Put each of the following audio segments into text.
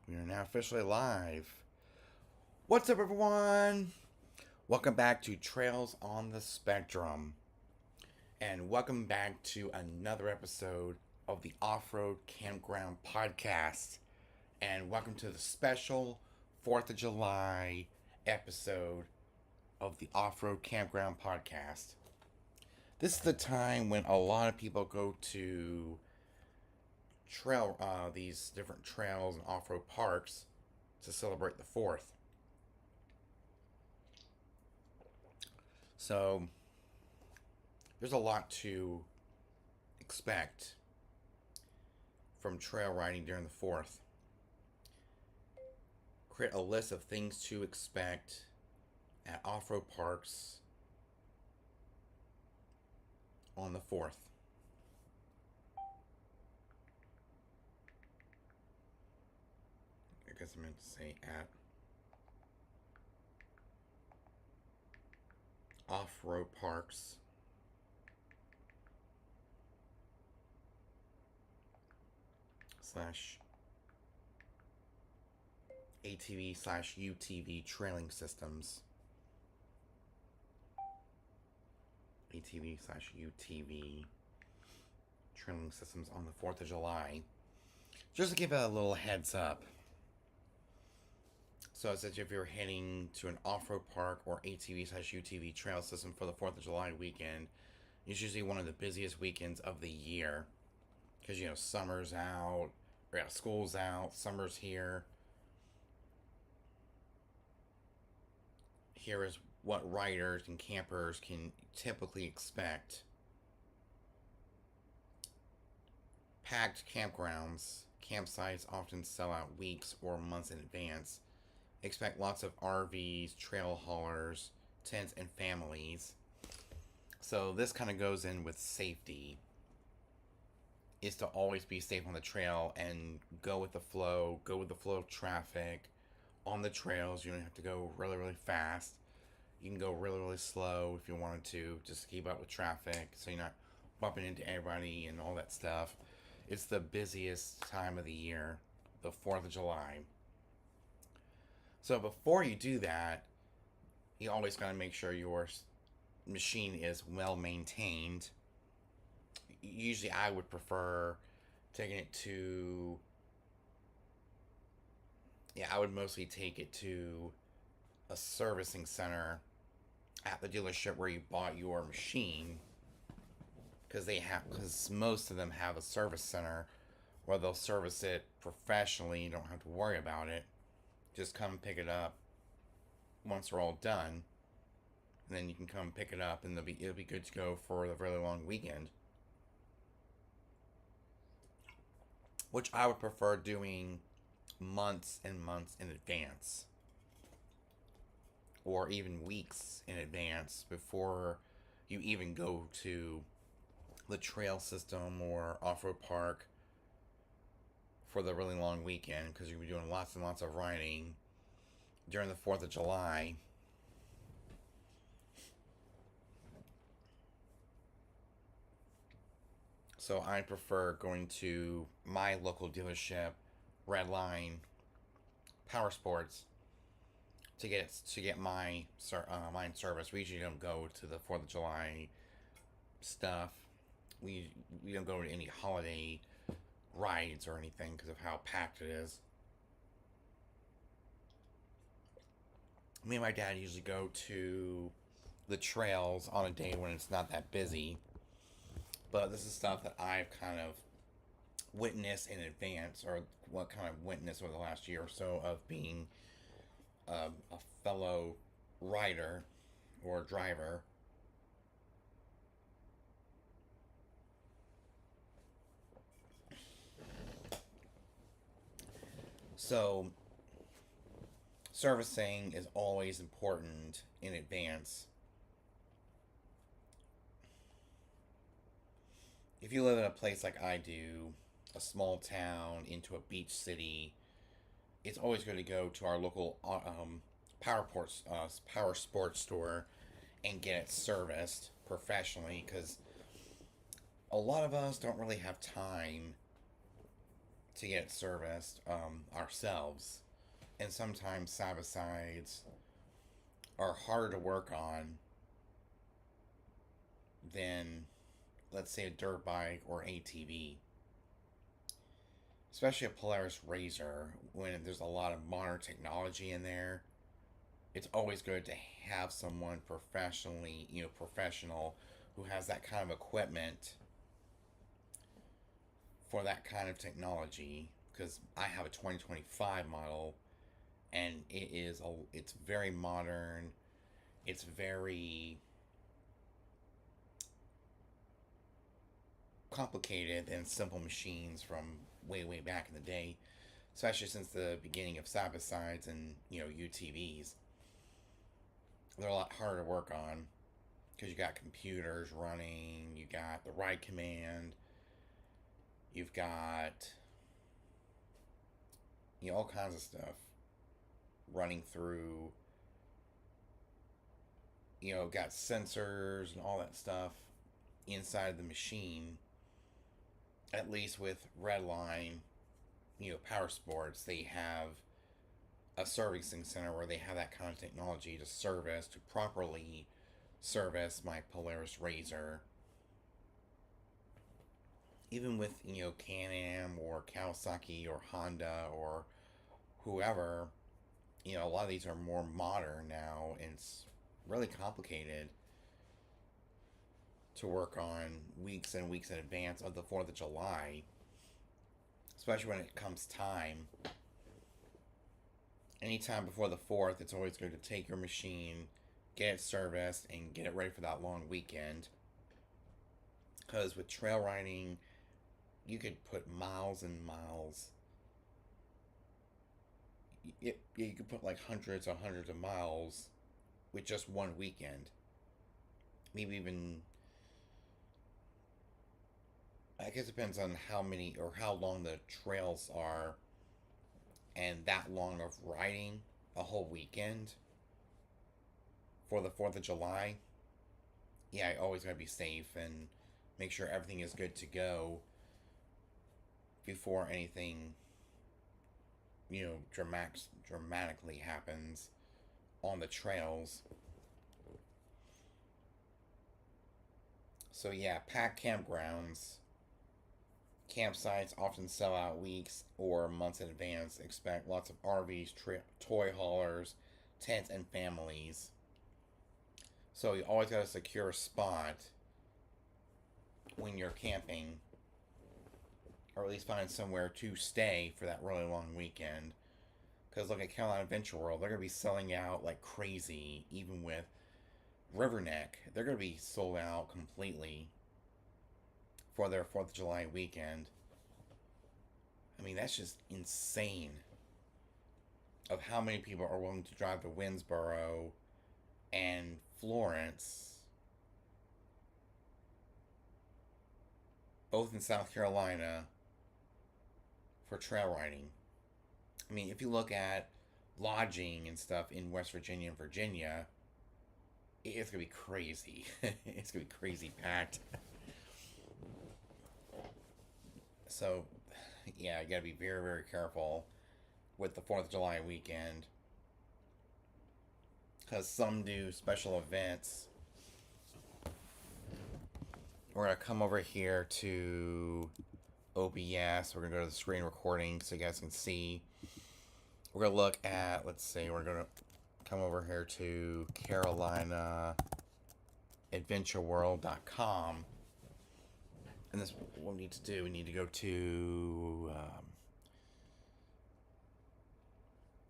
We are now officially live. What's up, everyone? Welcome back to Trails on the Spectrum. And welcome back to another episode of the Off Road Campground podcast. And welcome to the special 4th of July episode of the Off Road Campground podcast. This is the time when a lot of people go to these different trails and off-road parks to celebrate the 4th. So there's a lot to expect from trail riding during the 4th. Create a list of things to expect at off-road parks on the 4th. I guess I meant to say at off-road parks slash ATV slash UTV trailing systems. ATV slash UTV trailing systems on the 4th of July. Just to give it a little heads up. So it says if you're heading to an off-road park or ATV slash UTV trail system for the 4th of July weekend, it's usually one of the busiest weekends of the year. Because, summer's out, or school's out, summer's here. Here is what riders and campers can typically expect. Packed campsites often sell out weeks or months in advance. Expect lots of RVs, trail haulers, tents, and families. So this kind of goes in with safety. Is to always be safe on the trail and go with the flow of traffic on the trails. You don't have to go really, really fast. You can go really, really slow if you wanted to, just to keep up with traffic so you're not bumping into everybody and all that stuff. It's the busiest time of the year, the 4th of July. So before you do that, you always got to make sure your machine is well maintained. Usually I would prefer taking it to... I would mostly take it to a servicing center at the dealership where you bought your machine. Because most of them have a service center where they'll service it professionally. You don't have to worry about it. Just come pick it up once they're all done. And then you can come pick it up and it'll be good to go for the really long weekend. Which I would prefer doing months and months in advance. Or even weeks in advance before you even go to the trail system or off-road park for the really long weekend, because you'll be doing lots and lots of riding during the 4th of July. So I prefer going to my local dealership, Redline Power Sports, to get mine service. We usually don't go to the 4th of July stuff. We don't go to any holiday rides or anything because of how packed it is. Me and my dad usually go to the trails on a day when it's not that busy. But this is stuff that I've kind of witnessed in advance, or what kind of witnessed over the last year or so of being a fellow rider or driver. So, servicing is always important in advance. If you live in a place like I do, a small town into a beach city, it's always good to go to our local power sports store and get it serviced professionally, because a lot of us don't really have time to get serviced ourselves. And sometimes side by sides are harder to work on than, let's say, a dirt bike or ATV. Especially a Polaris Razor, when there's a lot of modern technology in there, it's always good to have someone professional who has that kind of equipment for that kind of technology. Because I have a 2025 model, and it's very modern. It's very complicated than simple machines from way back in the day, especially since the beginning of side by sides and UTVs. They're a lot harder to work on because you got computers running, you got the ride command, you've got all kinds of stuff running through. Got sensors and all that stuff inside the machine. At least with Redline, Power Sports, they have a servicing center where they have that kind of technology to properly service my Polaris Razor. Even with, Can-Am or Kawasaki or Honda or whoever, a lot of these are more modern now, and it's really complicated to work on weeks and weeks in advance of the 4th of July, especially when it comes time. Anytime before the 4th, it's always good to take your machine, get it serviced, and get it ready for that long weekend. Because with trail riding, you could put miles and miles. You could put like hundreds and hundreds of miles with just one weekend. Maybe even, I guess it depends on how many or how long the trails are, and that long of riding a whole weekend for the 4th of July. Yeah, I always gotta be safe and make sure everything is good to go before anything, dramatically happens on the trails. So yeah, packed campgrounds. Campsites often sell out weeks or months in advance. Expect lots of RVs, toy haulers, tents, and families. So you always got to secure a spot when you're camping, or at least find somewhere to stay for that really long weekend. Because look at Carolina Adventure World, they're going to be selling out like crazy, even with Riverneck. They're going to be sold out completely for their 4th of July weekend. I mean, that's just insane of how many people are willing to drive to Winnsboro and Florence, both in South Carolina, for trail riding. I mean, if you look at lodging and stuff in West Virginia and Virginia, it's going to be crazy. It's going to be crazy packed. So, yeah, you got to be very, very careful with the 4th of July weekend. Because some do special events. We're going to come over here to OBS. We're going to go to the screen recording so you guys can see. We're going to look at, let's see, we're going to come over here to CarolinaAdventureWorld.com. And this is what we need to do. We need to go to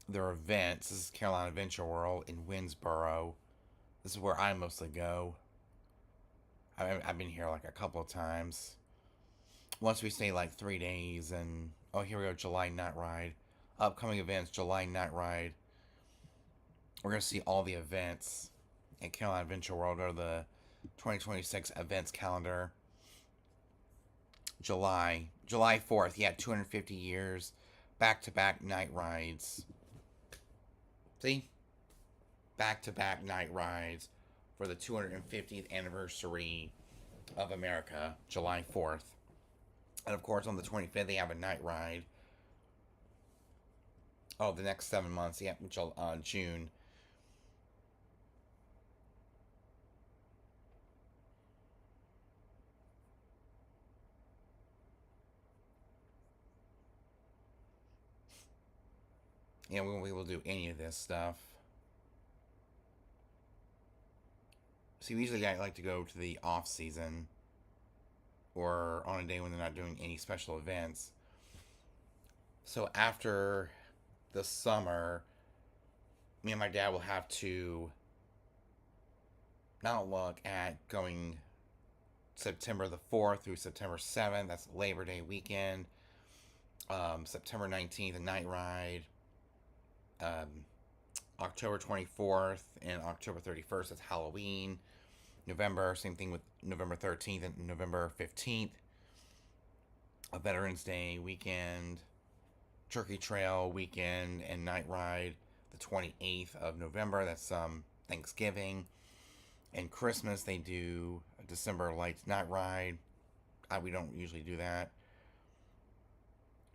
their events. This is Carolina Adventure World in Winnsboro. This is where I mostly go. I've been here like a couple of times. Once we stay like 3 days, and oh, here we go, July Night Ride. Upcoming events, July Night Ride. We're going to see all the events at Carolina Adventure World. Go to the 2026 events calendar. July 4th, yeah, 250 years, back-to-back night rides. See? Back-to-back night rides for the 250th anniversary of America, July 4th. And of course, on the 25th, they have a night ride Oh, the next 7 months, yeah, which June. Yeah, we won't be able to do any of this stuff. So usually I like to go to the off season or on a day when they're not doing any special events. So after the summer, me and my dad will have to not look at going September the 4th through September 7th. That's Labor Day weekend. September 19th, a night ride. Um, October 24th and October 31st, that's Halloween. November, same thing with November 13th and November 15th, a Veterans Day weekend. Turkey Trail weekend and night ride the 28th of November. That's Thanksgiving. And Christmas, they do a December Lights night ride. We don't usually do that.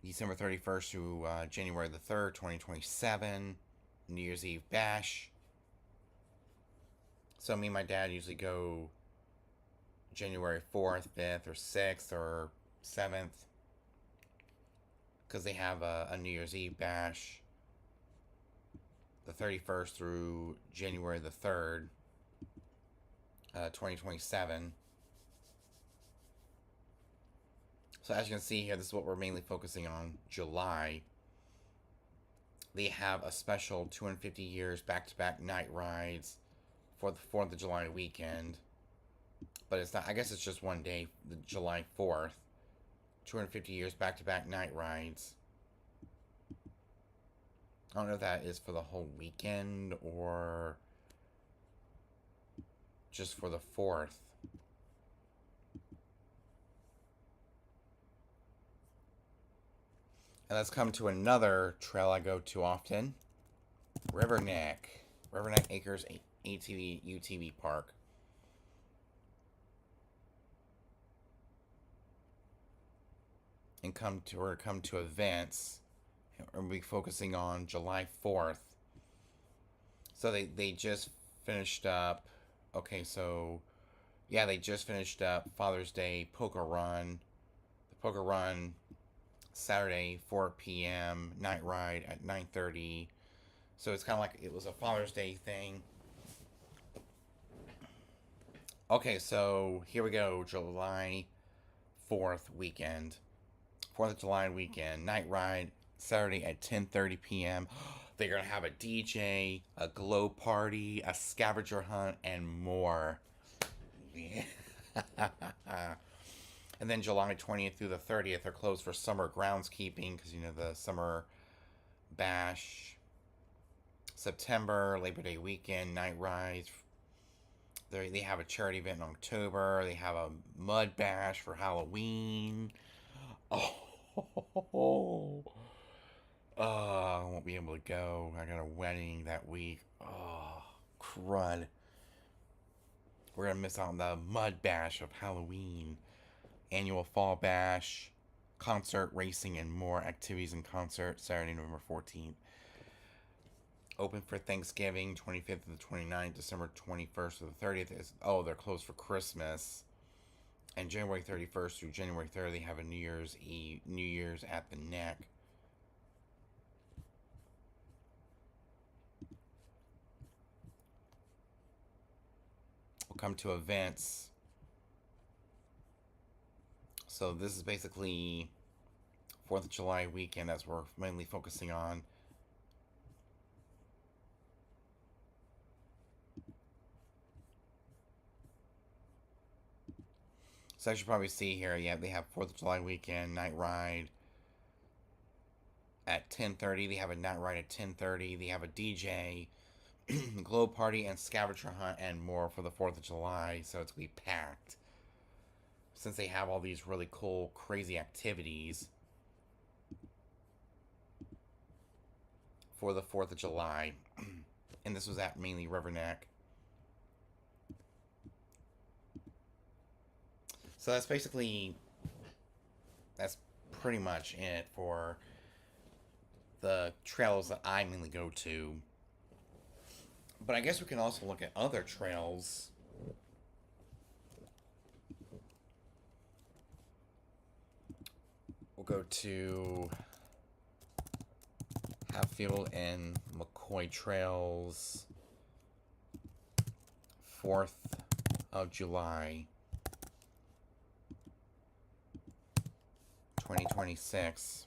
December 31st through January the 3rd, 2027. New Year's Eve Bash. So me and my dad usually go January 4th, 5th, or 6th, or 7th. Because they have a New Year's Eve Bash the 31st through January the 3rd, 2027. So as you can see here, this is what we're mainly focusing on. July, they have a special 250 years back-to-back night rides for the 4th of July weekend. But it's not, I guess it's just one day, the July 4th. 250 years back-to-back night rides. I don't know if that is for the whole weekend or just for the 4th. And let's come to another trail I go to often. Riverneck Acres ATV UTV Park. And we're to come to events. And we'll be focusing on July 4th. So they just finished up. Okay, so yeah, they just finished up Father's Day Poker Run. The Poker Run Saturday 4 p.m. night ride at 9:30. So it's kind of like it was a Father's Day thing. Okay, so here we go. July 4th weekend. 4th of July weekend. Night ride Saturday at 10:30 p.m. They're going to have a DJ, a glow party, a scavenger hunt, and more. Yeah. And then July 20th through the 30th are closed for summer groundskeeping because, the summer bash. September, Labor Day weekend, night rides. They have a charity event in October. They have a mud bash for Halloween. Oh, I won't be able to go. I got a wedding that week. Oh, crud. We're going to miss out on the mud bash of Halloween. Annual fall bash, concert, racing, and more activities and concerts Saturday, November 14th. Open for Thanksgiving, 25th to the 29th, December 21st to the 30th. They're closed for Christmas. And January 31st through January 3rd, they have a New Year's Eve, New Year's at the Neck. We'll come to events. So this is basically 4th of July weekend as we're mainly focusing on. So as you probably see here, yeah, they have 4th of July weekend, night ride at 10:30. They have a night ride at 10:30. They have a DJ, glow party, and scavenger hunt, and more for the 4th of July. So it's going to be packed. Since they have all these really cool, crazy activities for the 4th of July. And this was at mainly Riverneck. So that's pretty much it for the trails that I mainly go to. But I guess we can also look at other trails. We'll go to Hatfield and McCoy Trails, 4th of July, 2026.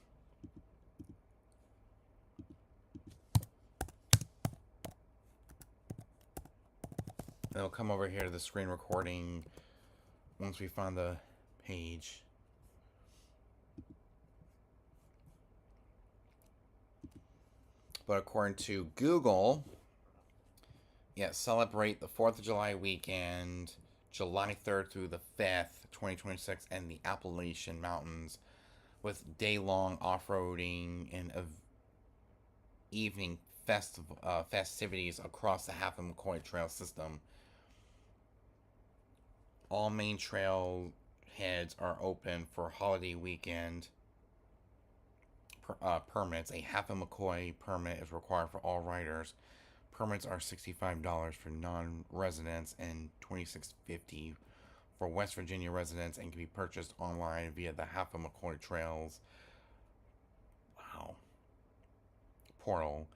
And it'll come over here to the screen recording once we find the page. But according to Google, celebrate the 4th of July weekend, July 3rd through the 5th, 2026, in the Appalachian Mountains with day-long off-roading and evening festivities across the Half and McCoy Trail system. All main trail heads are open for holiday weekend permits. A Half and McCoy permit is required for all riders. Permits are $65 for non-residents and $26.50 for West Virginia residents, and can be purchased online via the Half and McCoy Trails portal.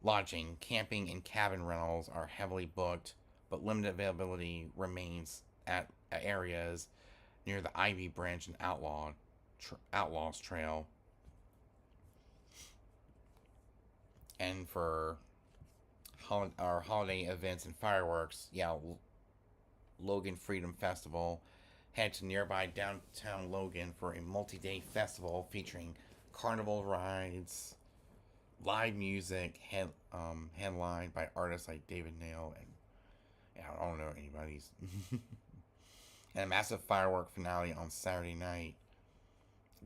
Lodging, camping, and cabin rentals are heavily booked, but limited availability remains at areas near the Ivy Branch and Outlaws Trail. And for our holiday events and fireworks, Logan Freedom Festival. Head to nearby downtown Logan for a multi-day festival featuring carnival rides, live music, headlined by artists like David Nail and I don't know anybody's. And a massive firework finale on Saturday night.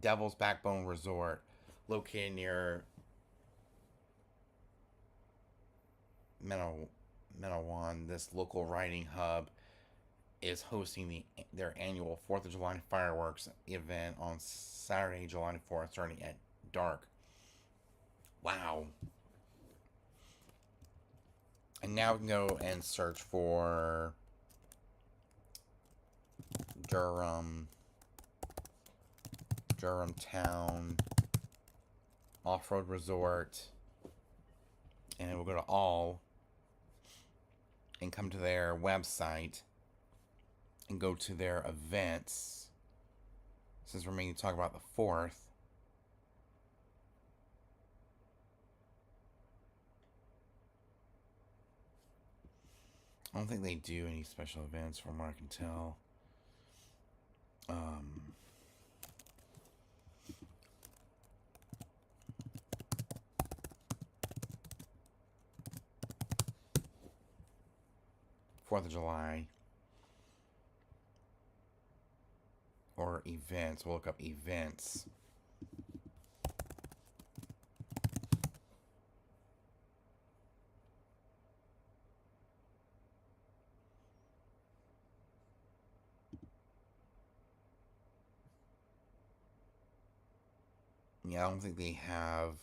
Devil's Backbone Resort, located near Menawan. This local riding hub is hosting their annual 4th of July fireworks event on Saturday, July 4th, starting at dark. Wow. And now we can go and search for Durham Town Off-Road Resort. And we'll go to all and come to their website and go to their events. Since we're mainly talking about the 4th. I don't think they do any special events from what I can tell. 4th of July. Or events. We'll look up events. I don't think they have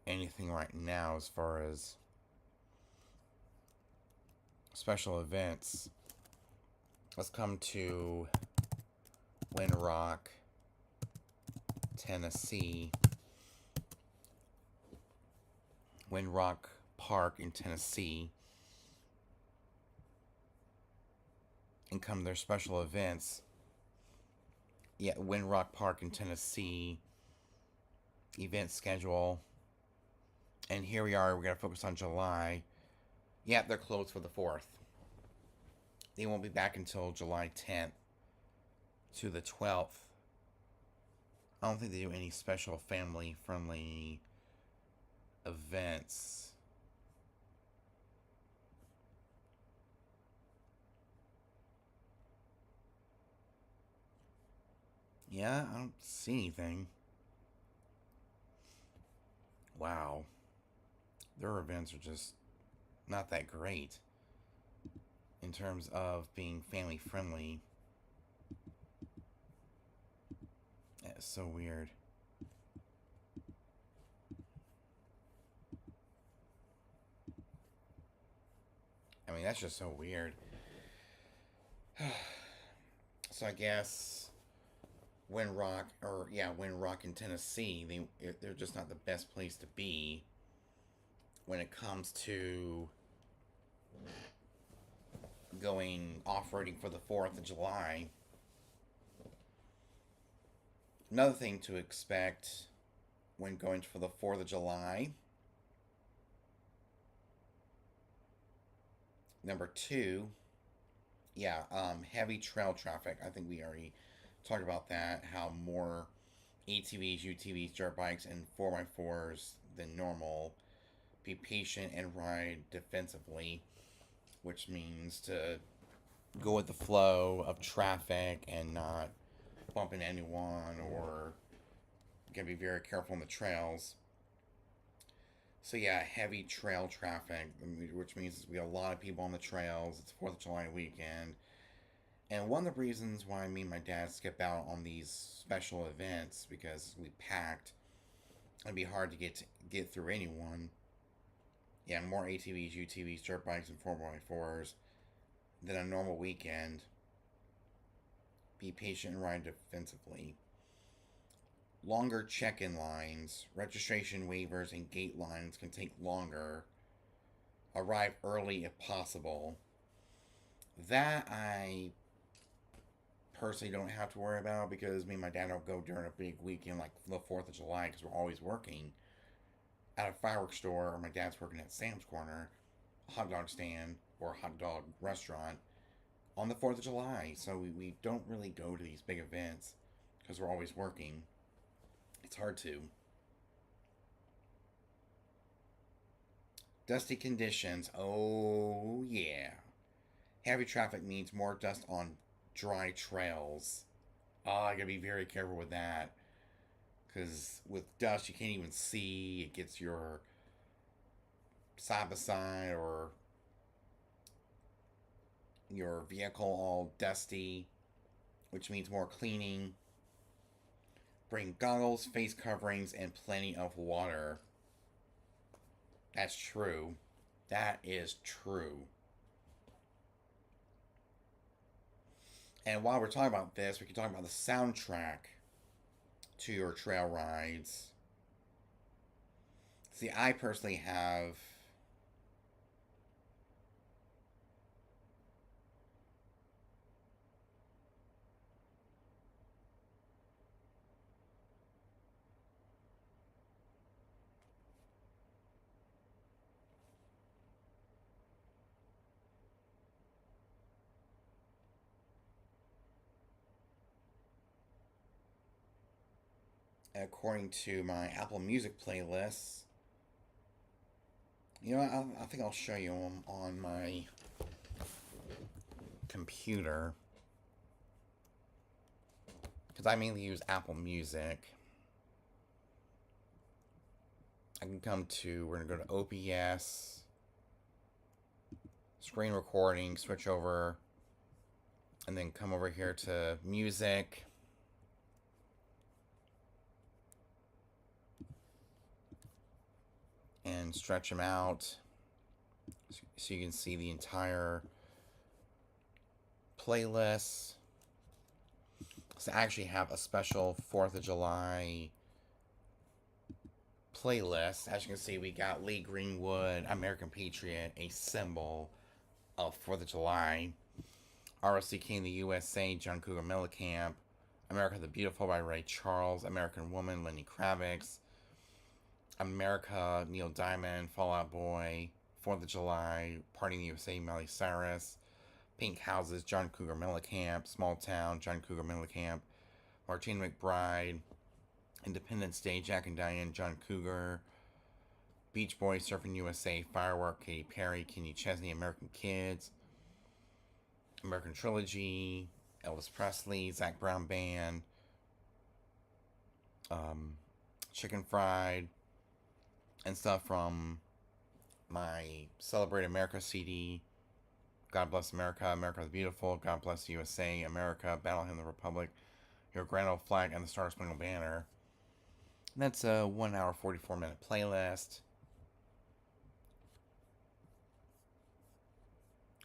anything right now as far as special events. Let's come to Windrock, Tennessee. Windrock Park in Tennessee. And come to their special events. Windrock Park in Tennessee. Event schedule. And here we are. We're going to focus on July. They're closed for the 4th. They won't be back until July 10th to the 12th. I don't think they do any special family-friendly events. I don't see anything. Wow. Their events are just not that great in terms of being family friendly. That's so weird. that's just so weird. So I guess Wind Rock in Tennessee, they're just not the best place to be when it comes to going off roading for the 4th of July. Another thing to expect when going for the 4th of July. Number two, heavy trail traffic. I think we already talked about that. How more ATVs, UTVs, dirt bikes, and 4x4s than normal. Be patient and ride defensively, which means to go with the flow of traffic and not bumping anyone, or gotta be very careful on the trails. So yeah, heavy trail traffic, which means we have a lot of people on the trails. It's 4th of July weekend. And one of the reasons why me and my dad skip out on these special events, because we packed, it'd be hard to get through anyone. Yeah, more ATVs, UTVs, dirt bikes, and 4x4s than a normal weekend. Be patient and ride defensively. Longer check-in lines, registration waivers, and gate lines can take longer. Arrive early if possible. That I personally don't have to worry about, because me and my dad don't go during a big weekend like the 4th of July, because we're always working at a fireworks store, or my dad's working at Sam's Corner, a hot dog stand, or a hot dog restaurant on the 4th of July. So we don't really go to these big events because we're always working. It's hard to. Dusty conditions. Oh, yeah. Heavy traffic means more dust on dry trails. Oh, I gotta be very careful with that. Because with dust, you can't even see. It gets your side by side or your vehicle all dusty, which means more cleaning. Bring goggles, face coverings, and plenty of water. That's true. That is true. And while we're talking about this, we can talk about the soundtrack to your trail rides. See, I personally have according to my Apple Music playlist. You know, I think I'll show you them on my computer, because I mainly use Apple Music. I can we're going to go to OBS, screen recording, switch over, and then come over here to music. And stretch them out so you can see the entire playlist. So I actually have a special 4th of July playlist. As you can see, we got Lee Greenwood, American Patriot, a symbol of 4th of July. ROC King of the USA, John Cougar Mellencamp. America the Beautiful by Ray Charles. American Woman, Lenny Kravitz. America, Neil Diamond, Fall Out Boy, 4th of July, Party in the USA, Miley Cyrus, Pink Houses, John Cougar Mellencamp, Small Town, John Cougar Mellencamp, Martina McBride, Independence Day, Jack and Diane, John Cougar, Beach Boys, Surfing USA, Firework, Katy Perry, Kenny Chesney, American Kids, American Trilogy, Elvis Presley, Zach Brown Band, Chicken Fried, and stuff from my Celebrate America CD, God Bless America, America the Beautiful, God Bless the USA, America, Battle Hymn of the Republic, Your Grand Old Flag, and the Star Spangled Banner. And that's a 1 hour, 44-minute playlist.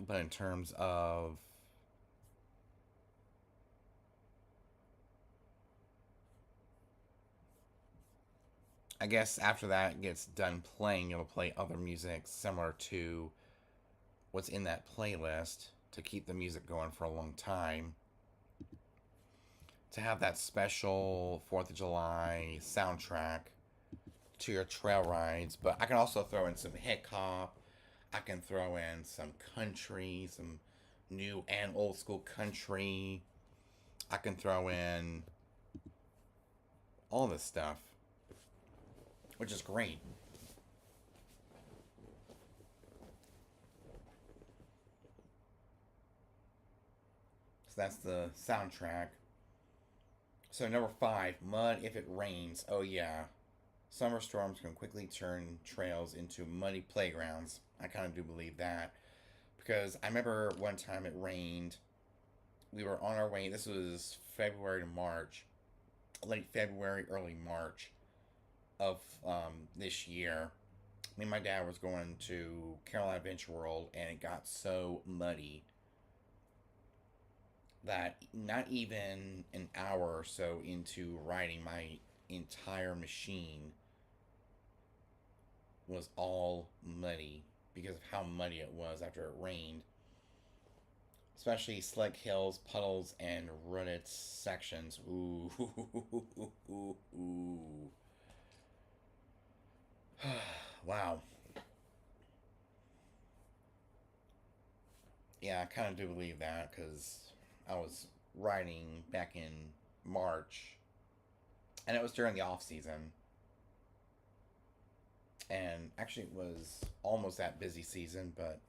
But in terms of, I guess after that gets done playing, you'll play other music similar to what's in that playlist to keep the music going for a long time. To have that special 4th of July soundtrack to your trail rides. But I can also throw in some hip hop. I can throw in some country, some new and old school country. I can throw in all this stuff, which is great. So that's the soundtrack. So number five, mud if it rains. Oh yeah, summer storms can quickly turn trails into muddy playgrounds. I kind of do believe that because I remember one time it rained. We were on our way. This was February to March, late February, early March of this year. Me and my dad was going to Carolina Adventure World, and it got so muddy that not even an hour or so into riding, my entire machine was all muddy because of how muddy it was after it rained. Especially slick hills, puddles, and rutted sections. Ooh, ooh. Wow. Yeah, I kind of do believe that because I was riding back in March, and it was during the off season, and actually it was almost that busy season, but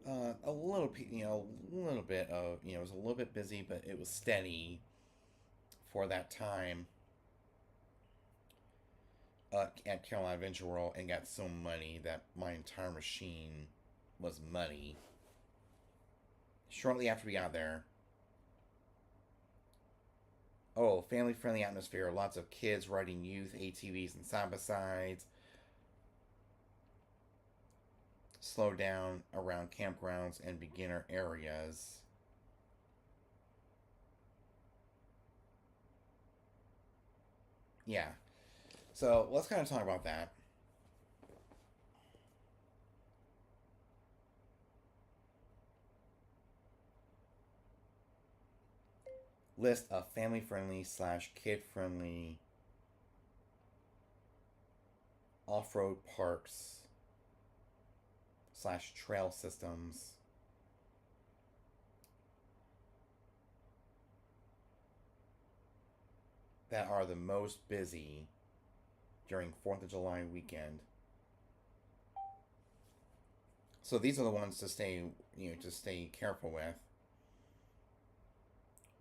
a little, a little bit of, it was a little bit busy, but it was steady for that time at Carolina Adventure World, and got so muddy that my entire machine was muddy. Shortly after we got there, oh, family friendly atmosphere, lots of kids riding youth ATVs and side by sides, slow down around campgrounds and beginner areas. Yeah. So let's kind of talk about that. List of family friendly slash kid friendly off road parks slash trail systems that are the most busy during 4th of July weekend. So these are the ones to stay, to stay careful with.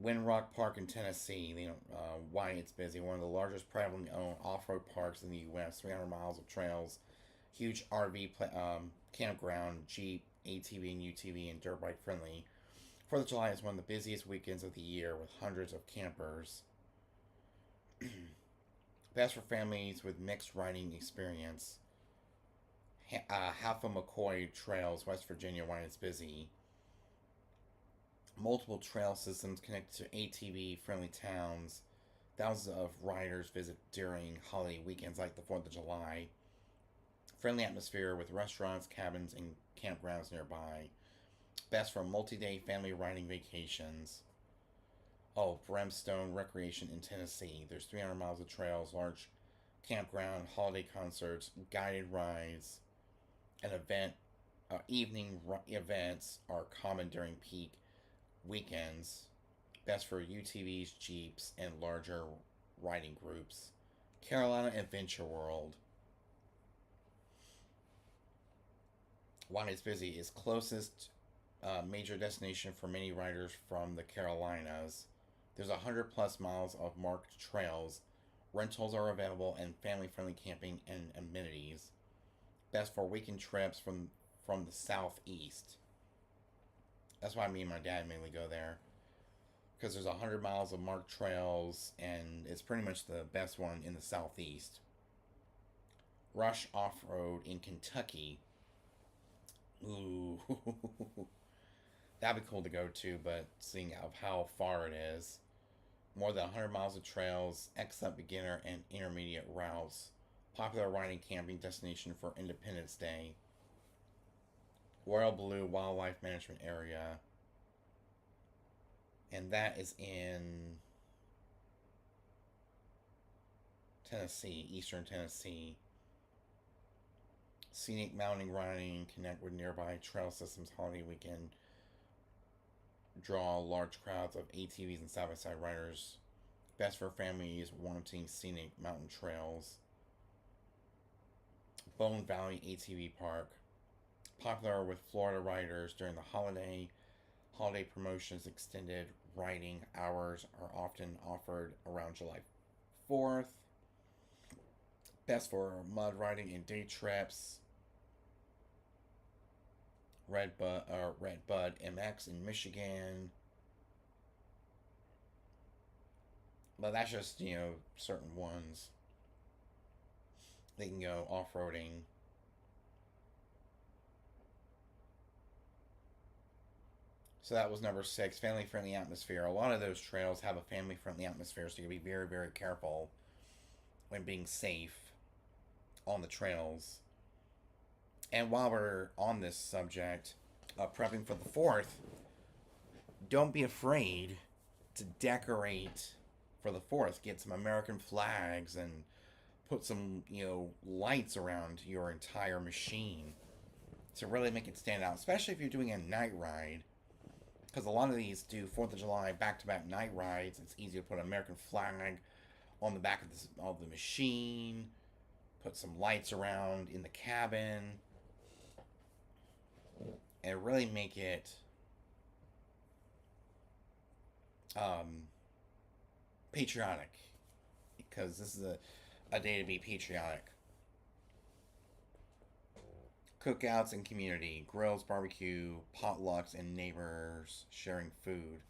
Windrock Park in Tennessee, why it's busy. One of the largest privately owned off-road parks in the U.S. 300 miles of trails, huge campground, Jeep, ATV and UTV, and dirt bike friendly. 4th of July is one of the busiest weekends of the year with hundreds of campers. Best for families with mixed riding experience. Half of McCoy Trails, West Virginia, why it's busy. Multiple trail systems connected to ATV friendly towns. Thousands of riders visit during holiday weekends like the 4th of July. Friendly atmosphere with restaurants, cabins, and campgrounds nearby. Best for multi day family riding vacations. Oh, Brimstone Recreation in Tennessee. There's 300 miles of trails, large campground, holiday concerts, guided rides, and evening events are common during peak weekends. Best for UTVs, Jeeps, and larger riding groups. Carolina Adventure World. Why it's busy is closest major destination for many riders from the Carolinas. There's 100 plus miles of marked trails. Rentals are available and family friendly camping and amenities. Best for weekend trips from the southeast. That's why me and my dad mainly go there. Because there's 100 miles of marked trails, and it's pretty much the best one in the southeast. Rush Off Road in Kentucky. Ooh, that'd be cool to go to, but seeing of how far it is, more than 100 miles of trails, excellent beginner and intermediate routes, popular riding camping destination for Independence Day, Royal Blue Wildlife Management Area, and that is in Tennessee, eastern Tennessee. Scenic mountain riding, connect with nearby trail systems holiday weekend, draw large crowds of ATVs and side by side riders. Best for families wanting scenic mountain trails. Bone Valley ATV Park, popular with Florida riders during the holiday. Holiday promotions, extended riding hours are often offered around July 4th. Best for mud riding and day trips. Red Bud MX in Michigan. But that's just, certain ones. They can go off roading. So that was number 6, family friendly atmosphere. A lot of those trails have a family friendly atmosphere, so you gotta be very, very careful when being safe on the trails. And while we're on this subject, prepping for the 4th, don't be afraid to decorate for the 4th. Get some American flags and put some, lights around your entire machine to really make it stand out, especially if you're doing a night ride. Because a lot of these do 4th of July back to back night rides. It's easy to put an American flag on the back of the machine, put some lights around in the cabin, and really make it patriotic, because this is a day to be patriotic. Cookouts and community, grills, barbecue, potlucks, and neighbors sharing food.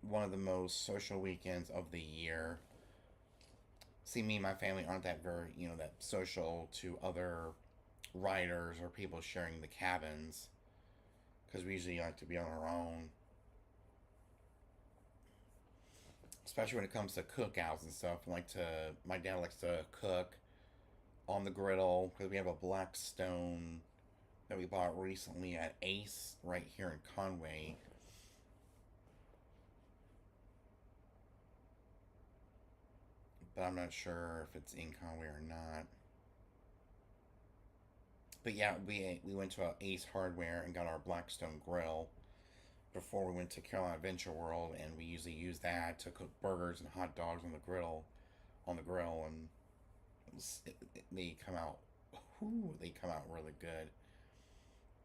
One of the most social weekends of the year. See, me and my family aren't that very, that social to other riders or people sharing the cabins, because we usually like to be on our own. Especially when it comes to cookouts and stuff. My dad likes to cook on the griddle, because we have a black stone that we bought recently at Ace right here in Conway. But I'm not sure if it's in Conway or not. But yeah, we went to Ace Hardware and got our Blackstone grill before we went to Carolina Adventure World, and we usually use that to cook burgers and hot dogs on the grill, and they come out, they come out really good.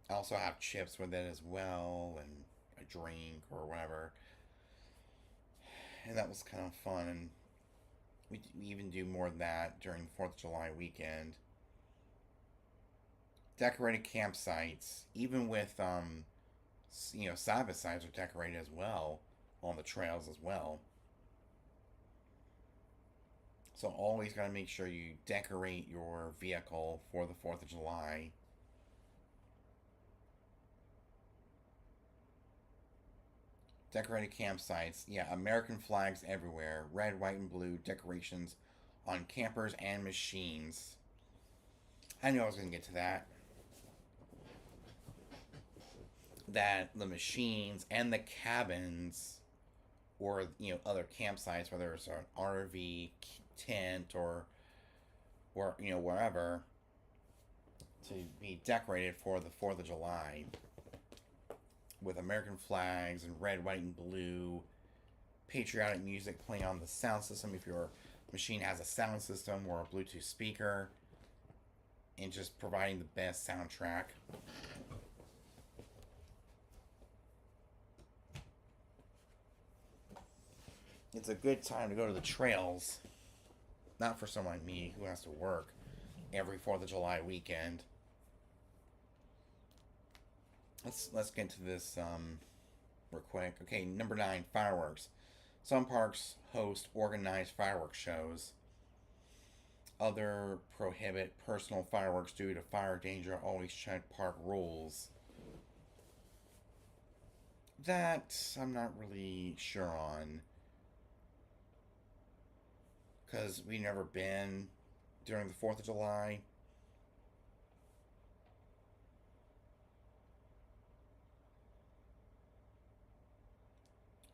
I also have chips with it as well, and a drink or whatever, and that was kind of fun. And we even do more than that during the 4th of July weekend. Decorated campsites, even with side by sides are decorated as well on the trails as well. So always got to make sure you decorate your vehicle for the 4th of July. Decorated campsites, yeah, American flags everywhere, red, white, and blue decorations on campers and machines. I knew I was going to get to that. That the machines and the cabins, or other campsites, whether it's an RV tent or wherever, to be decorated for the 4th of July with American flags and red, white, and blue, patriotic music playing on the sound system if your machine has a sound system or a Bluetooth speaker, and just providing the best soundtrack. It's a good time to go to the trails. Not for someone like me who has to work every 4th of July weekend. Let's get to this real quick. Okay, number 9, fireworks. Some parks host organized fireworks shows. Other prohibit personal fireworks due to fire danger. Always check park rules. That I'm not really sure on because we've never been during the 4th of July.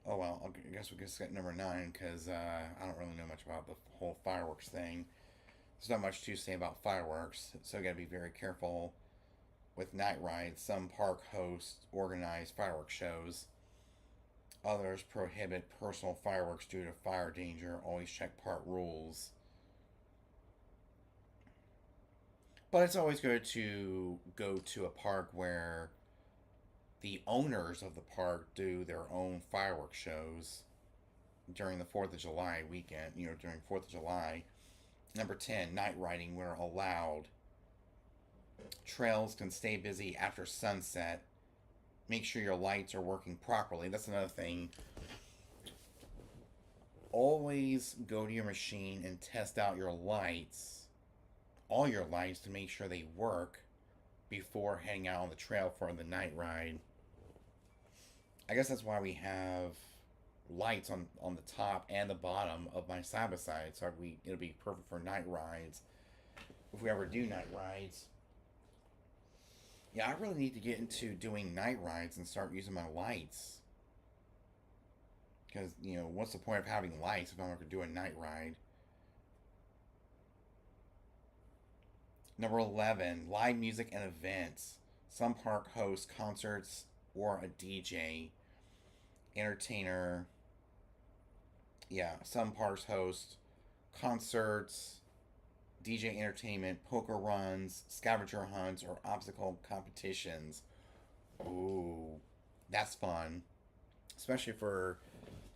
Oh well, I guess we can skip number 9 because I don't really know much about the whole fireworks thing. There's not much to say about fireworks, so you gotta be very careful with night rides. Some park hosts organize fireworks shows. Others prohibit personal fireworks due to fire danger. Always check park rules. But it's always good to go to a park where the owners of the park do their own fireworks shows during the 4th of July weekend, during 4th of July. Number 10, night riding where allowed. Trails can stay busy after sunset. Make sure your lights are working properly. That's another thing. Always go to your machine and test out your lights, all your lights, to make sure they work before heading out on the trail for the night ride. I guess that's why we have lights on the top and the bottom of my side by side, so it'll be perfect for night rides if we ever do night rides. Yeah, I really need to get into doing night rides and start using my lights. Because, what's the point of having lights if I'm going to do a night ride? Number 11, live music and events. Some park hosts concerts or a DJ, entertainer. Yeah, some parks host concerts, DJ entertainment, poker runs, scavenger hunts, or obstacle competitions. Ooh, that's fun. Especially for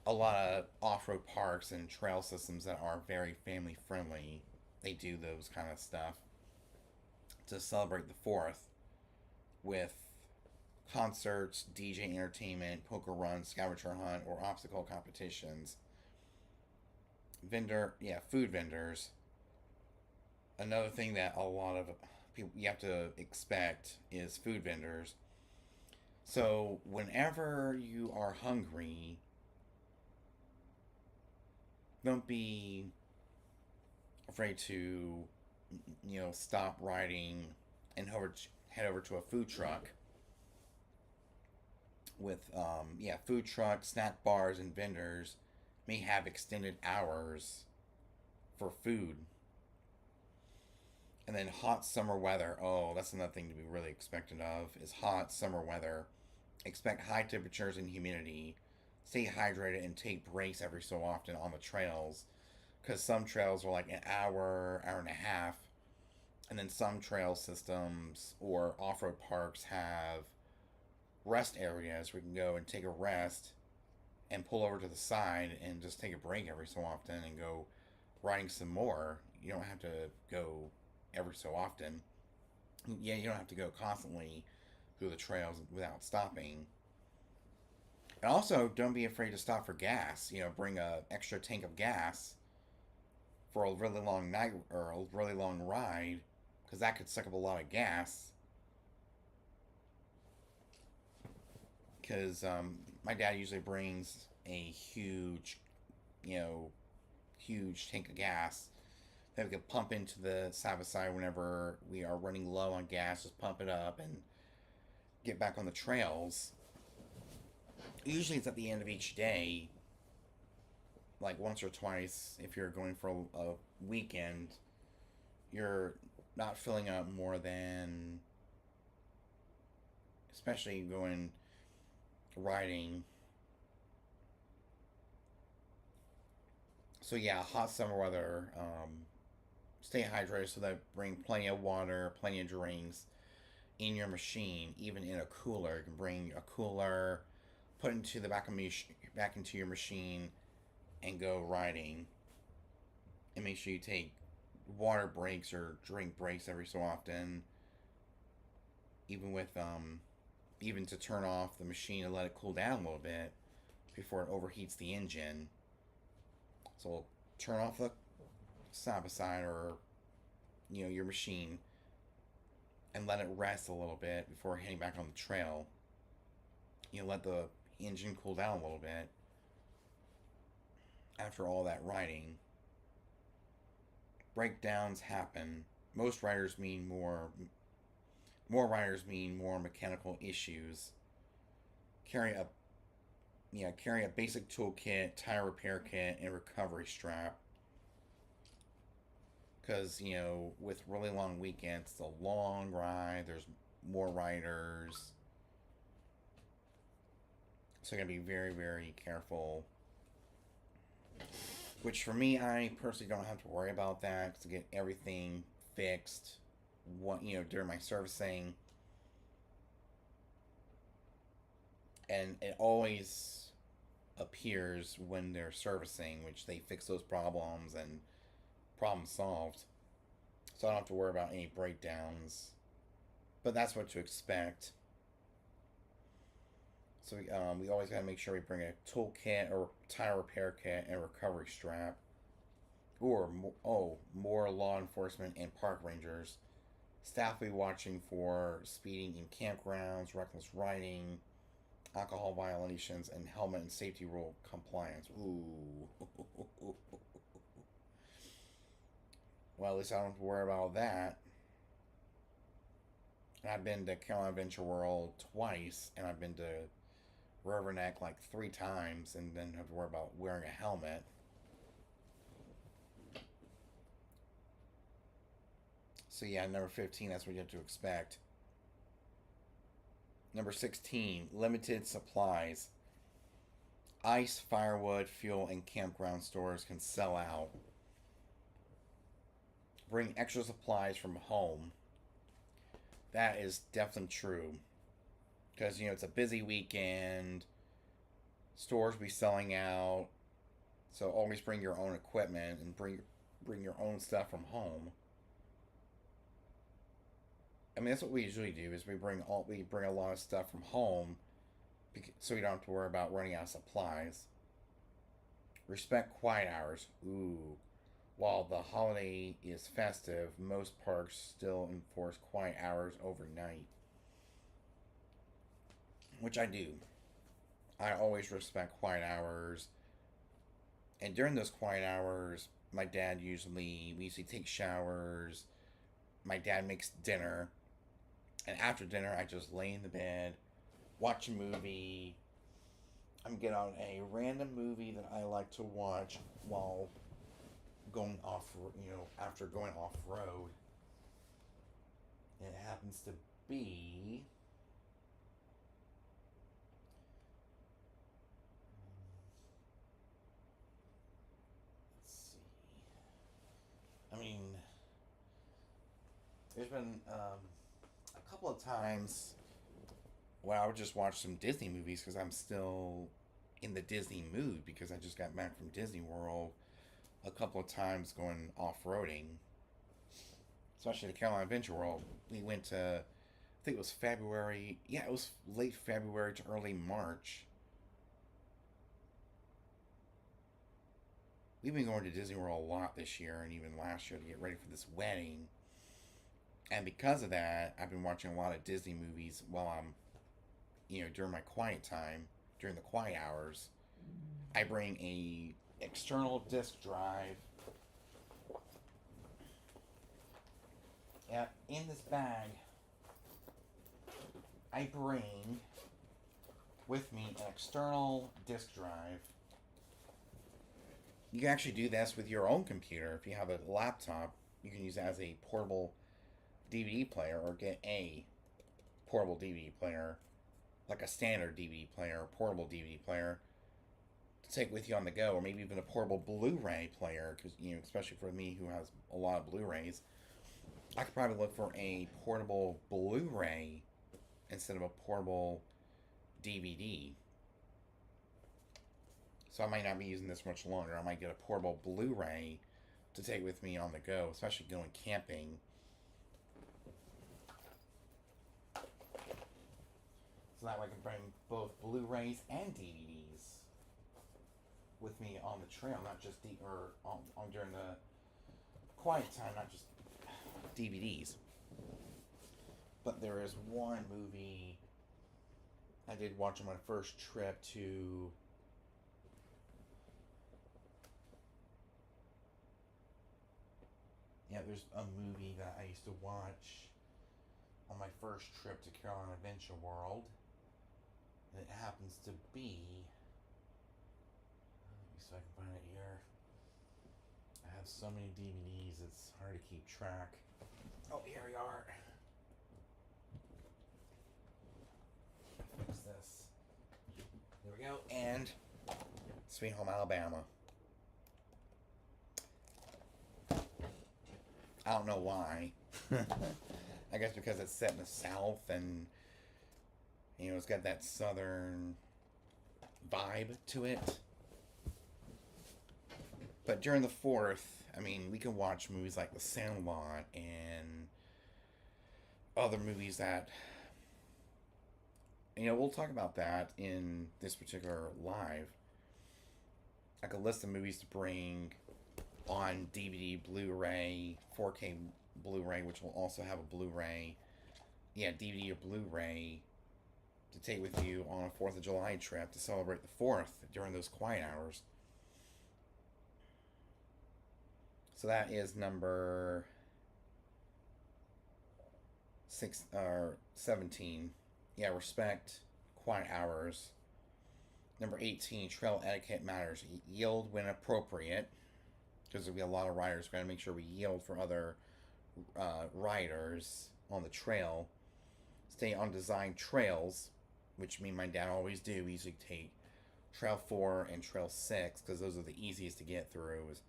a lot of off road parks and trail systems that are very family friendly. They do those kind of stuff to celebrate the 4th with concerts, DJ entertainment, poker runs, scavenger hunt, or obstacle competitions. Food vendors. Another thing that a lot of people you have to expect is food vendors. So whenever you are hungry, don't be afraid to, stop riding and head over to a food truck with, food trucks, snack bars, and vendors may have extended hours for food. And then hot summer weather. Oh, that's another thing to be really expectant of is hot summer weather. Expect high temperatures and humidity. Stay hydrated and take breaks every so often on the trails. Because some trails are like an hour, hour and a half. And then some trail systems or off road parks have rest areas where you can go and take a rest and pull over to the side and just take a break every so often and go riding some more. You don't have to go every so often. Yeah, you don't have to go constantly through the trails without stopping. And also, don't be afraid to stop for gas. Bring a extra tank of gas for a really long night or a really long ride, because that could suck up a lot of gas. Because my dad usually brings a you know, huge tank of gas that we can pump into the side by side whenever we are running low on gas. Just pump it up and get back on the trails. Usually it's at the end of each day, like once or twice. If you're going for a weekend, you're not filling up more than, especially going riding. So yeah, hot summer weather. Stay hydrated, so that bring plenty of water, plenty of drinks in your machine, even in a cooler. You can bring a cooler, put it into the back into your machine, and go riding. And make sure you take water breaks or drink breaks every so often. Even with even to turn off the machine and let it cool down a little bit before it overheats the engine. So we'll turn off the side by side or your machine and let it rest a little bit before heading back on the trail. Let the engine cool down a little bit after all that riding. Breakdowns happen. Most riders mean more riders mean more mechanical issues. Carry a carry a basic toolkit, tire repair kit, and recovery strap. Because with really long weekends, it's a long ride. There's more riders, so you gotta be very, very careful. Which for me, I personally don't have to worry about that to get everything fixed. During my servicing, and it always appears when they're servicing, which they fix those problems and problem solved. So I don't have to worry about any breakdowns. But that's what to expect. So we always got to make sure we bring a toolkit or tire repair kit and recovery strap. Or, more law enforcement and park rangers. Staff will be watching for speeding in campgrounds, reckless riding, alcohol violations, and helmet and safety rule compliance. Ooh. Well, at least I don't have to worry about that. And I've been to Carolina Adventure World twice, and I've been to Riverneck like 3 times, and then have to worry about wearing a helmet. So yeah, number 15, that's what you have to expect. Number 16, limited supplies. Ice, firewood, fuel, and campground stores can sell out. Bring extra supplies from home. That is definitely true. Because, it's a busy weekend. Stores will be selling out. So always bring your own equipment and bring your own stuff from home. I mean, that's what we usually do. Is we bring a lot of stuff from home, so we don't have to worry about running out of supplies. Respect quiet hours. Ooh, while the holiday is festive, most parks still enforce quiet hours overnight, which I do. I always respect quiet hours, and during those quiet hours, we usually take showers. My dad makes dinner. And after dinner, I just lay in the bed, watch a movie. I'm get on a random movie that I like to watch while going off, after going off road. And it happens to be. Let's see. I mean, there's been a couple of times where I would just watch some Disney movies because I'm still in the Disney mood because I just got back from Disney World a couple of times going off roading, especially the Carolina Adventure World. We went to, I think it was February. Yeah, it was late February to early March. We've been going to Disney World a lot this year and even last year to get ready for this wedding. And because of that, I've been watching a lot of Disney movies while I'm, during my quiet time, during the quiet hours. I bring a external disk drive. Yep, in this bag, I bring with me an external disk drive. You can actually do this with your own computer. If you have a laptop, you can use it as a portable DVD player or get a portable DVD player, like a standard DVD player or portable DVD player to take with you on the go, or maybe even a portable Blu-ray player, because, especially for me who has a lot of Blu-rays, I could probably look for a portable Blu-ray instead of a portable DVD. So I might not be using this much longer. I might get a portable Blu-ray to take with me on the go, especially going camping. So that way I can bring both Blu-rays and DVDs with me on the trail, not just during the quiet time, not just DVDs. But there is one movie I did watch on my first trip to. Yeah, there's a movie that I used to watch on my first trip to Carolina Adventure World. And it happens to be. Let me see if I can find it here. I have so many DVDs, it's hard to keep track. Oh, here we are. Fix this. There we go. And Sweet Home Alabama. I don't know why. I guess because it's set in the South and, you know, it's got that Southern vibe to it. But during the 4th, I mean, we can watch movies like The Sandlot and other movies that, you know, we'll talk about that in this particular live. Like a list of movies to bring on DVD, Blu-ray, 4K Blu-ray, which will also have a Blu-ray. Yeah, DVD or Blu-ray to take with you on a 4th of July trip to celebrate the 4th during those quiet hours. So that is number 17. Yeah, respect quiet hours. Number 18, trail etiquette matters. Yield when appropriate, because there'll be a lot of riders. We're going to make sure we yield for other riders on the trail. Stay on designed trails, which me and my dad always do. We usually take Trail 4 and Trail 6, because those are the easiest to get through. Is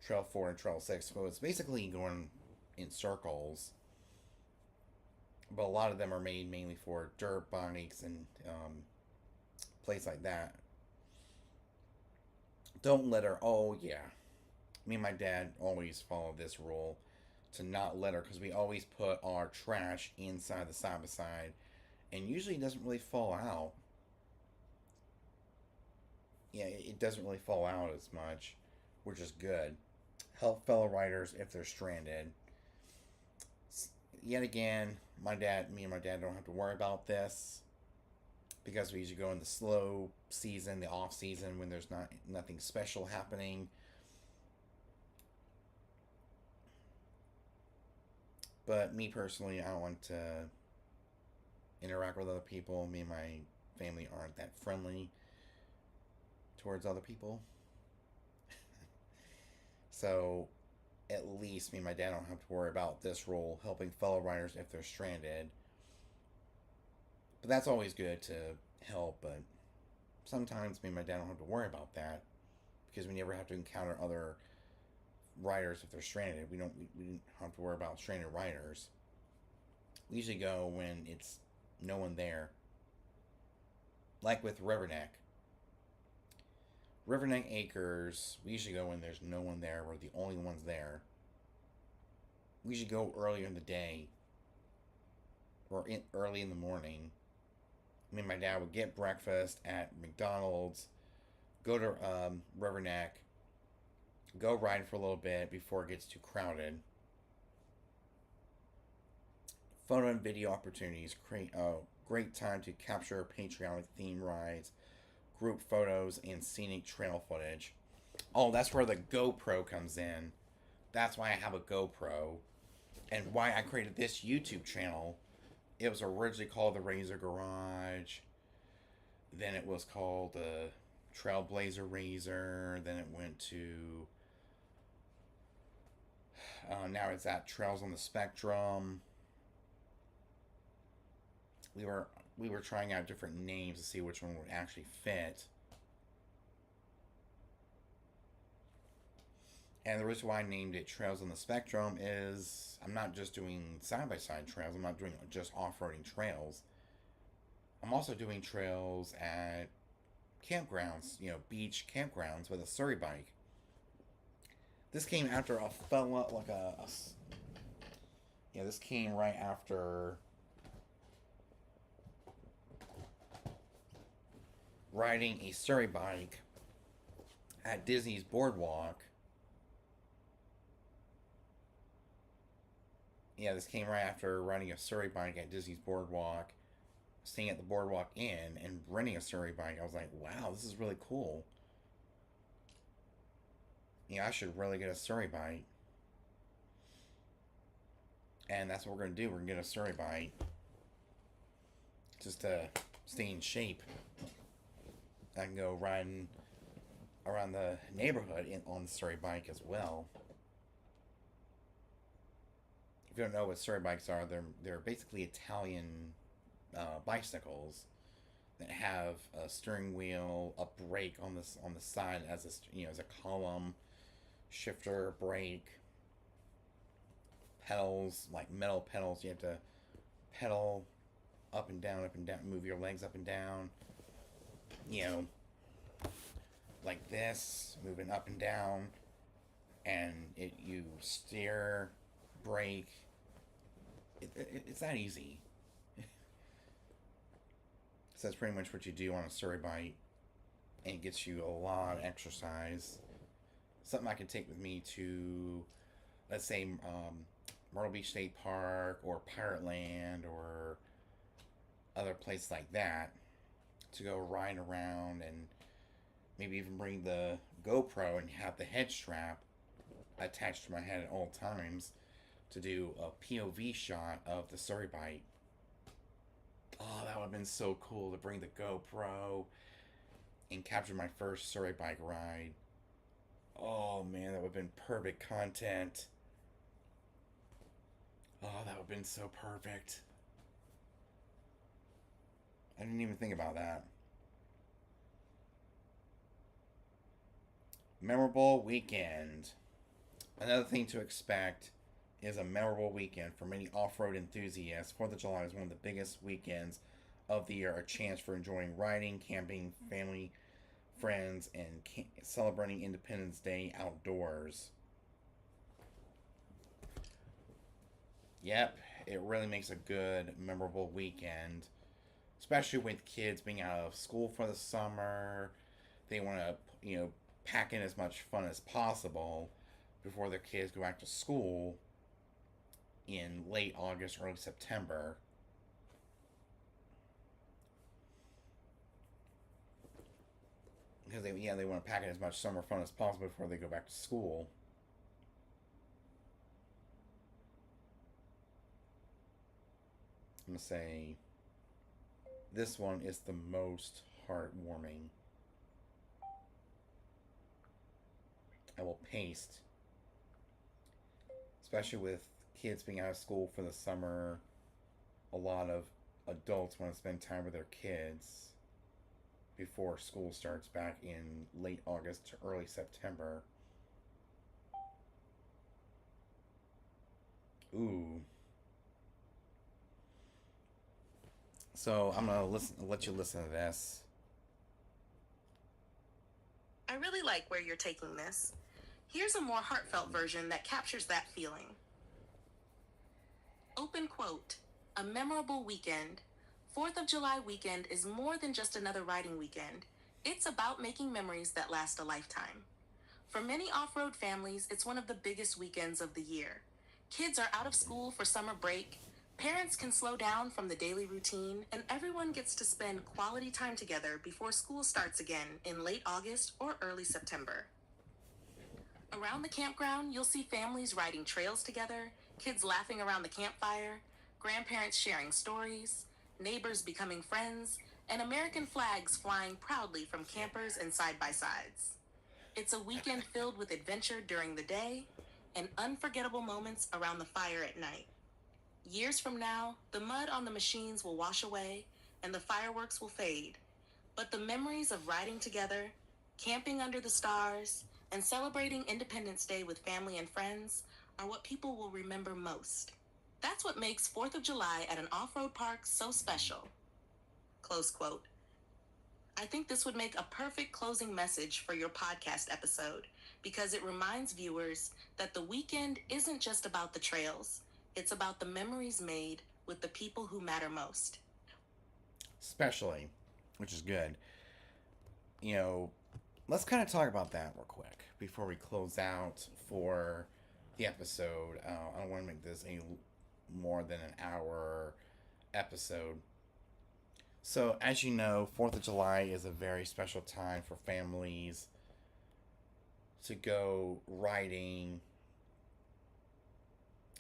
Trail 4 and Trail 6. So it's basically going in circles. But a lot of them are made mainly for dirt bikes and place like that. Don't litter. Oh, yeah. Me and my dad always follow this rule to not litter, because we always put our trash inside the side-by-side, and usually it doesn't really fall out. Yeah, it doesn't really fall out as much, which is good. Help fellow riders if they're stranded. Yet again, me and my dad don't have to worry about this, because we usually go in the slow season, the off season, when there's nothing special happening. But me personally, I don't want to interact with other people. Me and my family aren't that friendly towards other people. So at least me and my dad don't have to worry about this rule, helping fellow riders if they're stranded. But that's always good to help, but sometimes me and my dad don't have to worry about that, because we never have to encounter other riders if they're stranded. We don't have to worry about stranded riders. We usually go when it's no one there. Like with Riverneck Acres, we usually go when there's no one there. We're the only ones there. We usually go earlier in the day, or early in the morning. Me and my dad would get breakfast at McDonald's, go to Riverneck, go ride for a little bit before it gets too crowded. Photo and video opportunities. Great time to capture patriotic theme rides, group photos, and scenic trail footage. Oh, that's where the GoPro comes in. That's why I have a GoPro, and why I created this YouTube channel. It was originally called the Razor Garage. Then it was called the Trailblazer Razor. Then it went to now it's at Trails on the Spectrum. We were trying out different names to see which one would actually fit. And the reason why I named it Trails on the Spectrum is I'm not just doing side-by-side trails. I'm not doing just off-roading trails. I'm also doing trails at campgrounds, beach campgrounds with a Surrey bike. This came after a fella, this came right after riding a Surrey bike at Disney's Boardwalk. Yeah, this came right after riding a Surrey bike at Disney's Boardwalk, staying at the Boardwalk Inn, and renting a Surrey bike. I was like, wow, this is really cool. Yeah, I should really get a Surrey bike. And that's what we're going to do. We're going to get a Surrey bike just to stay in shape. I can go riding around the neighborhood on the Surrey bike as well. If you don't know what Surrey bikes are, they're basically Italian bicycles that have a steering wheel, a brake on the side as as a column, shifter, brake, pedals like metal pedals. You have to pedal up and down, move your legs up and down. You know, like this, moving up and down, and you steer, brake. It's that easy. So that's pretty much what you do on a Surrey bike, and it gets you a lot of exercise. Something I can take with me to, let's say, Myrtle Beach State Park or Pirate Land or other places like that to go ride around, and maybe even bring the GoPro and have the head strap attached to my head at all times to do a POV shot of the Surrey bike. Oh, that would have been so cool to bring the GoPro and capture my first Surrey bike ride. Oh man, that would have been perfect content. Oh, that would have been so perfect. I didn't even think about that. Memorable weekend. Another thing to expect is a memorable weekend for many off road enthusiasts. 4th of July is one of the biggest weekends of the year, a chance for enjoying riding, camping, family, friends, and celebrating Independence Day outdoors. Yep, it really makes a good, memorable weekend, especially with kids being out of school for the summer. They want to, pack in as much fun as possible before their kids go back to school in late August, early September. Because they want to pack in as much summer fun as possible before they go back to school. I'm gonna say this one is the most heartwarming. I will paste, especially with kids being out of school for the summer. A lot of adults want to spend time with their kids before school starts back in late August to early September. Ooh. So I'm gonna let you listen to this. I really like where you're taking this. Here's a more heartfelt version that captures that feeling. Open quote. A memorable weekend. 4th of July weekend is more than just another riding weekend. It's about making memories that last a lifetime. For many off road families, it's one of the biggest weekends of the year. Kids are out of school for summer break, parents can slow down from the daily routine, and everyone gets to spend quality time together before school starts again in late August or early September. Around the campground, you'll see families riding trails together, kids laughing around the campfire, grandparents sharing stories, neighbors becoming friends, and American flags flying proudly from campers and side by sides. It's a weekend filled with adventure during the day and unforgettable moments around the fire at night. Years from now, the mud on the machines will wash away and the fireworks will fade, but the memories of riding together, camping under the stars, and celebrating Independence Day with family and friends are what people will remember most. That's what makes 4th of July at an off road park so special. Close quote. I think this would make a perfect closing message for your podcast episode because it reminds viewers that the weekend isn't just about the trails, it's about the memories made with the people who matter most. Especially, which is good. You know, let's kind of talk about that real quick before we close out for the episode. I don't want to make this any more than an hour episode. So, as you know, 4th of July is a very special time for families to go riding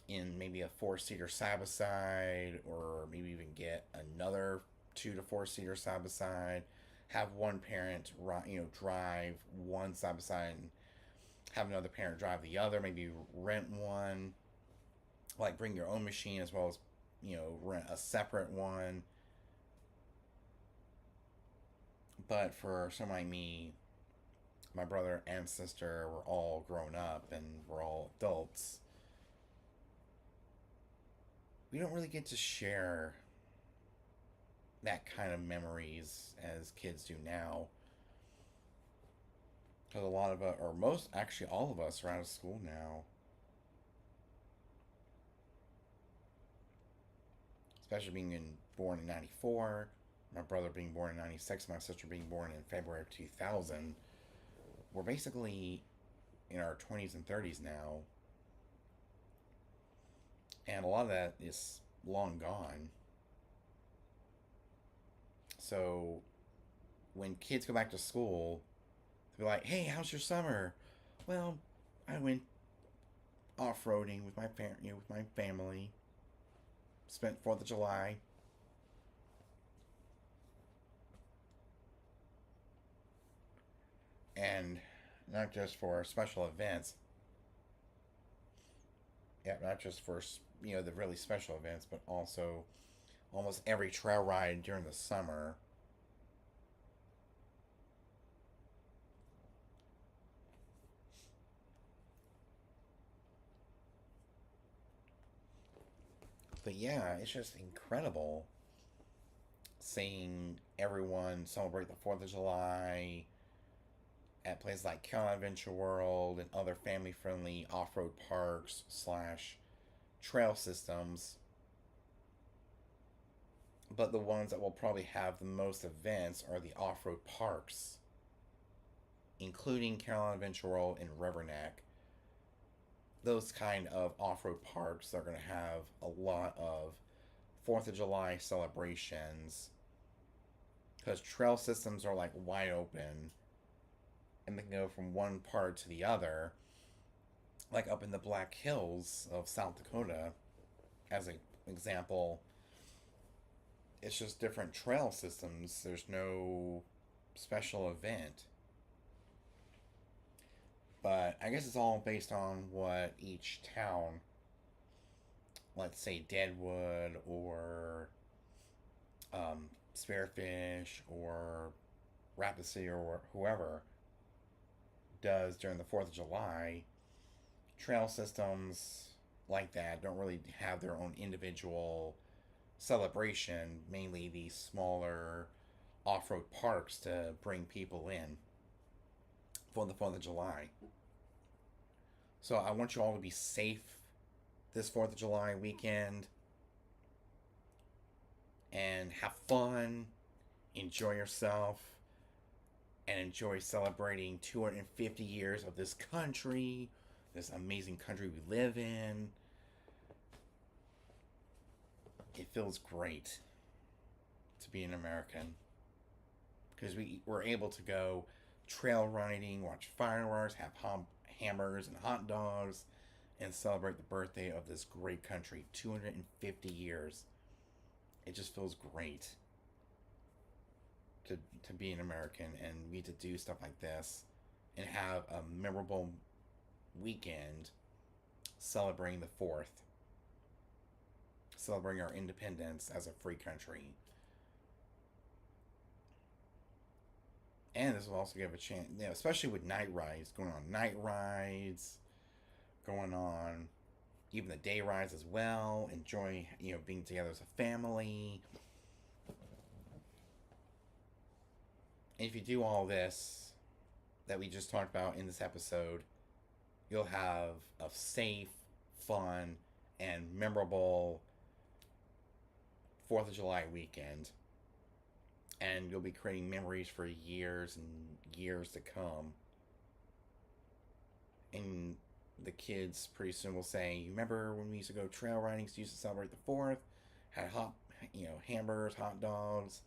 in maybe a four-seater side by side, or maybe even get another 2 to 4 seater side by side. Have one parent, drive one side by side, and have another parent drive the other. Maybe rent one, like bring your own machine as well as rent a separate one. But for someone like me, my brother and sister were all grown up and we're all adults. We don't really get to share that kind of memories as kids do now. Because a lot of us, or most, actually all of us, are out of school now. Especially born in '94, my brother being born in '96, my sister being born in February of 2000. We're basically in our 20s and 30s now, and a lot of that is long gone. So when kids go back to school, they'll be like, "Hey, how's your summer?" Well, I went off-roading with with my family. Spent 4th of July, and not just for special events. Yeah, not just for the really special events, but also almost every trail ride during the summer. But yeah, it's just incredible seeing everyone celebrate the 4th of July at places like Campground Adventure World and other family friendly off road parks slash trail systems. But the ones that will probably have the most events are the off road parks, including Campground Adventure World and Riverneck. Those kind of off road parks are going to have a lot of 4th of July celebrations because trail systems are like wide open and they can go from one part to the other, like up in the Black Hills of South Dakota, as an example. It's just different trail systems. There's no special event. But I guess it's all based on what each town, let's say Deadwood or Spearfish or Rapid City or whoever, does during the 4th of July. Trail systems like that don't really have their own individual celebration, mainly these smaller off road parks to bring people in for the 4th of July. So I want you all to be safe this 4th of July weekend and have fun, enjoy yourself, and enjoy celebrating 250 years of this country, this amazing country we live in. It feels great to be an American because we were able to go trail riding, watch fireworks, have hamburgers and hot dogs, and celebrate the birthday of this great country. 250 years. It just feels great to be an American and we get to do stuff like this and have a memorable weekend celebrating the 4th, celebrating our independence as a free country. And this will also give a chance, especially with night rides going on, even the day rides as well. Enjoy, being together as a family. And if you do all this that we just talked about in this episode, you'll have a safe, fun, and memorable 4th of July weekend. And you'll be creating memories for years and years to come. And the kids pretty soon will say, "You remember when we used to go trail riding? Used to celebrate the 4th? Had hamburgers, hot dogs,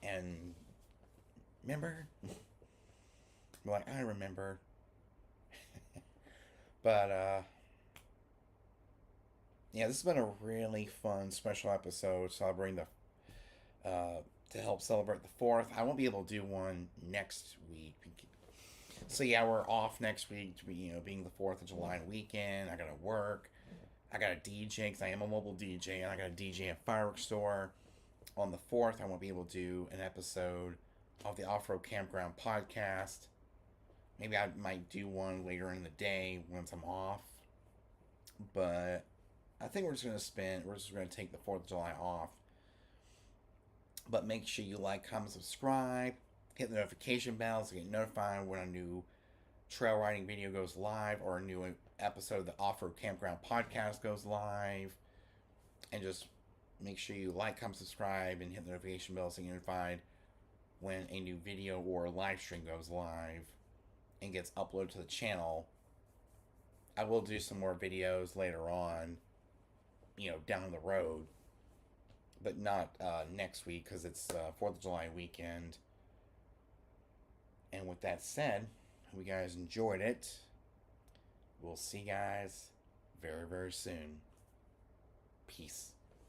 and remember?" We're like, "I remember," but yeah, this has been a really fun special episode celebrating to help celebrate the 4th. I won't be able to do one next week. So yeah, we're off next week. Being the 4th of July weekend, I gotta work. I got a DJ because I am a mobile DJ, and I got a DJ at fireworks store. On the 4th, I won't be able to do an episode of the Off Road Campground podcast. Maybe I might do one later in the day once I'm off. But I think we're just gonna take the 4th of July off. But make sure you like, comment, subscribe, hit the notification bell to get notified when a new trail riding video goes live or a new episode of the Off Road Campground podcast goes live. And just make sure you like, comment, subscribe, and hit the notification bell so you're notified when a new video or live stream goes live and gets uploaded to the channel. I will do some more videos later on, down the road, but not next week because it's 4th of July weekend. And with that said, hope you guys enjoyed it. We'll see you guys very, very soon. Peace.